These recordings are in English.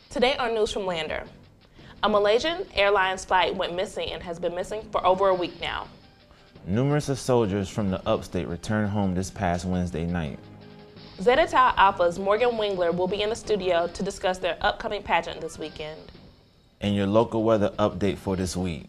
Today on News from Lander, a Malaysian Airlines flight went missing and has been missing for over a week now. Numerous of soldiers from the upstate returned home this past Wednesday night. Zeta Tau Alpha's Morgan Wingler will be in the studio to discuss their upcoming pageant this weekend. And your local weather update for this week.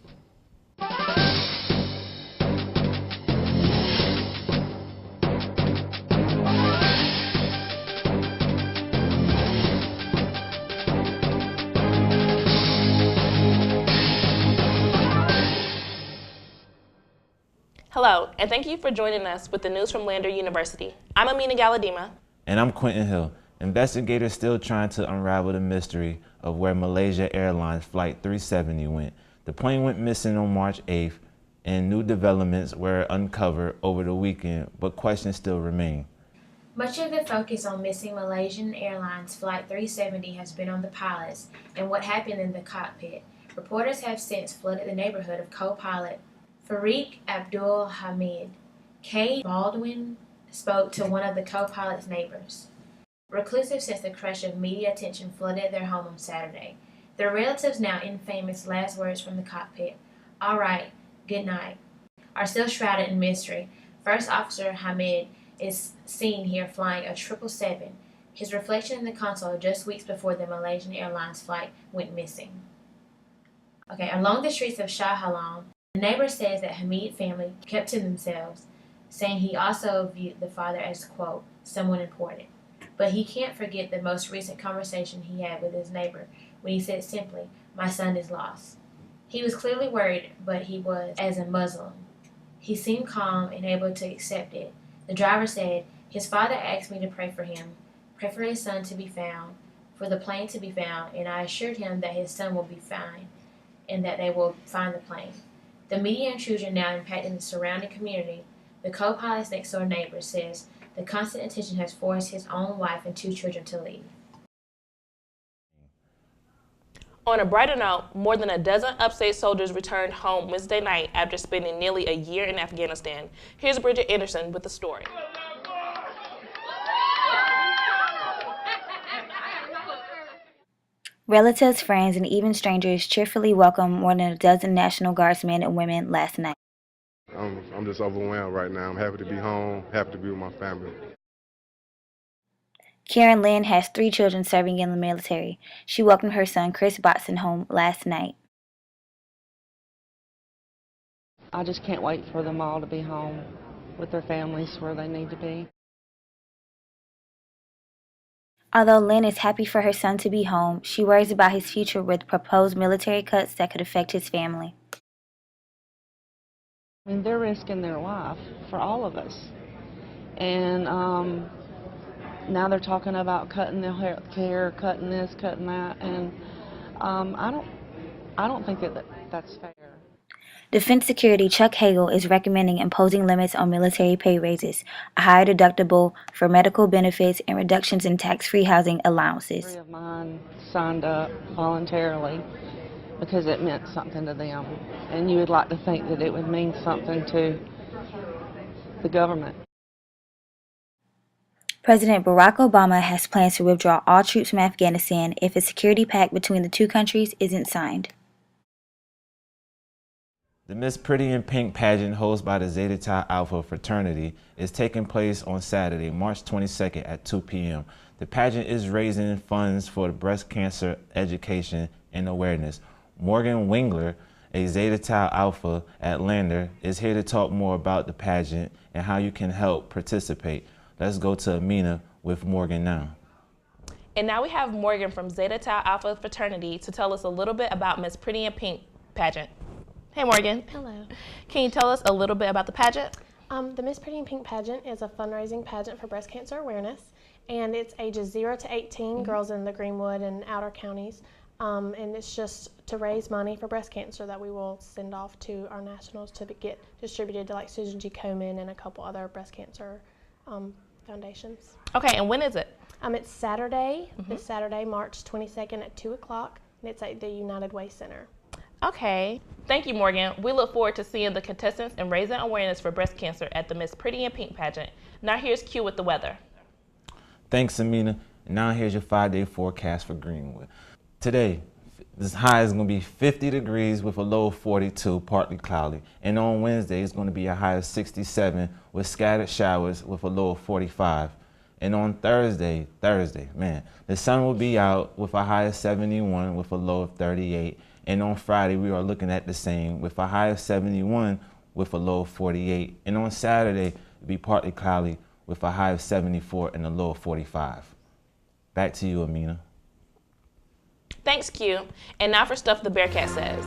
Hello, and thank you for joining us with the news from Lander University. I'm Amina Galadima. And I'm Quentin Hill. Investigators still trying to unravel the mystery of where Malaysia Airlines Flight 370 went. The plane went missing on March 8th, and new developments were uncovered over the weekend, but questions still remain. Much of the focus on missing Malaysian Airlines Flight 370 has been on the pilots and what happened in the cockpit. Reporters have since flooded the neighborhood of co-pilot Farik Abdul Hamid. Kay Baldwin spoke to one of the co-pilot's neighbors. Reclusive since the crush of media attention flooded their home on Saturday. Their relatives' now infamous last words from the cockpit, "All right, good night," are still shrouded in mystery. First Officer Hamid is seen here flying a 777, his reflection in the console just weeks before the Malaysian Airlines flight went missing. Along the streets of Shah Alam, the neighbor says that Hamid family kept to themselves, saying he also viewed the father as, quote, someone important. But he can't forget the most recent conversation he had with his neighbor when he said simply, "My son is lost." He was clearly worried, but he was, as a Muslim. He seemed calm and able to accept it. The driver said, "His father asked me to pray for him, pray for his son to be found, for the plane to be found, and I assured him that his son will be fine and that they will find the plane." The media intrusion now impacting the surrounding community. The co-pilot's next-door neighbor says the constant attention has forced his own wife and 2 children to leave. On a brighter note, more than a dozen upstate soldiers returned home Wednesday night after spending nearly a year in Afghanistan. Here's Bridget Anderson with the story. Relatives, friends, and even strangers cheerfully welcomed more than a dozen National Guardsmen and women last night. I'm just overwhelmed right now. I'm happy to be home, happy to be with my family. Karen Lynn has 3 children serving in the military. She welcomed her son Chris Botson home last night. I just can't wait for them all to be home with their families where they need to be. Although Lynn is happy for her son to be home, she worries about his future with proposed military cuts that could affect his family. I mean, they're risking their life for all of us. And now they're talking about cutting the health care, cutting this, cutting that, and I don't think that's fair. Defense Secretary Chuck Hagel is recommending imposing limits on military pay raises, a higher deductible for medical benefits, and reductions in tax-free housing allowances. 3 of mine signed up voluntarily because it meant something to them, and you would like to think that it would mean something to the government. President Barack Obama has plans to withdraw all troops from Afghanistan if a security pact between the 2 countries isn't signed. The Miss Pretty in Pink pageant hosted by the Zeta Tau Alpha fraternity is taking place on Saturday, March 22nd at 2 p.m. The pageant is raising funds for breast cancer education and awareness. Morgan Wingler, a Zeta Tau Alpha at Lander, is here to talk more about the pageant and how you can help participate. Let's go to Amina with Morgan now. And now we have Morgan from Zeta Tau Alpha fraternity to tell us a little bit about Miss Pretty in Pink pageant. Hey Morgan. Hello. Can you tell us a little bit about the pageant? The Miss Pretty in Pink pageant is a fundraising pageant for breast cancer awareness, and it's ages 0 to 18, girls in the Greenwood and outer counties, and it's just to raise money for breast cancer that we will send off to our nationals to get distributed to like Susan G. Komen and a couple other breast cancer foundations. Okay, and when is it? It's Saturday, this Saturday, March 22nd at 2 o'clock, and it's at the United Way Center. Okay. Thank you, Morgan. We look forward to seeing the contestants and raising awareness for breast cancer at the Miss Pretty in Pink pageant. Now here's Q with the weather. Thanks, Amina. Now here's your 5-day forecast for Greenwood. Today, this high is going to be 50 degrees with a low of 42, partly cloudy. And on Wednesday, it's going to be a high of 67 with scattered showers with a low of 45. And on Thursday, man, the sun will be out with a high of 71 with a low of 38. And on Friday, we are looking at the same with a high of 71 with a low of 48. And on Saturday, it'll be partly cloudy with a high of 74 and a low of 45. Back to you, Amina. Thanks, Q. And now for stuff the Bearcat says.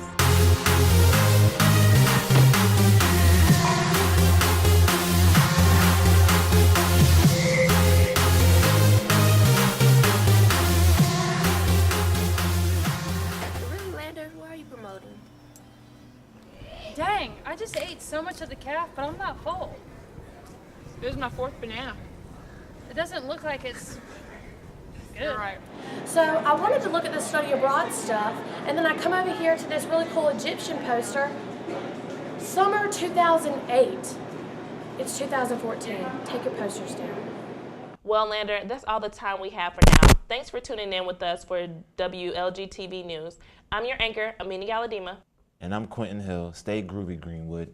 Really, Lander, who are you promoting? Dang, I just ate so much of the calf, but I'm not full. This is my 4th banana. It doesn't look like it's good. Right. So I wanted to look at the study abroad stuff, and then I come over here to this really cool Egyptian poster. Summer 2008. It's 2014. Take your posters down. Well, Lander, that's all the time we have for now. Thanks for tuning in with us for WLG TV News. I'm your anchor, Amina Galadima. And I'm Quentin Hill. Stay groovy, Greenwood.